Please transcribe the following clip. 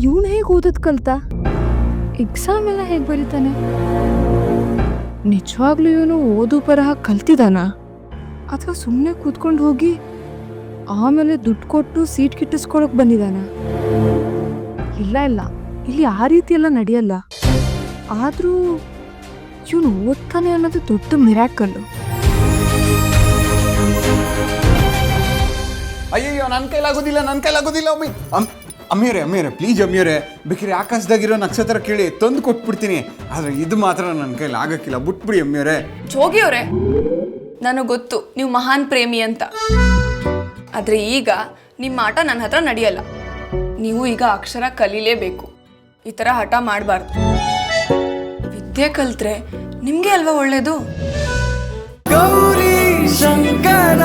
ಇವನು ಹೇಗೆ ಓದೋದು ಕಲ್ತ? ಎಕ್ಸಾಮ್ ಎಲ್ಲ ಹೇಗೆ ಬರೀತಾನೆ? ನಿಜವಾಗ್ಲೂ ಇವನು ಓದು ಬರಹ ಕಲ್ತಿದಾನ ಅಥವಾ ಸುಮ್ಮನೆ ಕೂತ್ಕೊಂಡು ಹೋಗಿ ಆಮೇಲೆ ದುಡ್ಡು ಕೊಟ್ಟು ಸೀಟ್ ಗಿಟ್ಟಿಸ್ಕೊಳಕ್ ಬಂದಿದಾನ? ಇಲ್ಲ ಇಲ್ಲ, ಇಲ್ಲಿ ಆ ರೀತಿ ಎಲ್ಲ ನಡೆಯಲ್ಲ. ಆದರೂ ಇವನು ಓದ್ತಾನೆ ಅನ್ನೋದು ದೊಡ್ಡ ಮಿರಾಕಲ್ಲು. ಅಯ್ಯಯ್ಯೋ, ನನ್ನ ಕೈಲಾಗೋದಿಲ್ಲ ಅಮ್ಮಿಯರೇ ಪ್ಲೀಸ್ ಅಮ್ಮಿಯರೇ, ಬೇಕಿದ್ರೆ ಆಕಾಶದಾಗಿರೋ ನಕ್ಷತ್ರ ಕೇಳಿ ತಂದು ಕೊಟ್ಬಿಡ್ತೀನಿ. ಆದರೆ ಇದು ಮಾತ್ರ ನನ್ನ ಕೈಲಿ ಆಗಕ್ಕಿಲ್ಲ, ಬಿಟ್ಬಿಡಿ ಅಮ್ಮಿಯರೇ. ಜೋಗಿಯವರೇ, ನನಗೆ ಗೊತ್ತು ನೀವು ಮಹಾನ್ ಪ್ರೇಮಿ ಅಂತ. ಆದರೆ ಈಗ ನಿಮ್ಮ ಆಟ ನನ್ನ ಹತ್ರ ನಡೆಯಲ್ಲ. ನೀವು ಈಗ ಅಕ್ಷರ ಕಲೀಲೇಬೇಕು. ಈ ಥರ ಹಠ ಮಾಡಬಾರ್ದು. ವಿದ್ಯೆ ಕಲ್ತ್ರೆ ನಿಮಗೆ ಅಲ್ವಾ ಒಳ್ಳೇದು? ಗೌರಿ ಶಂಕರ.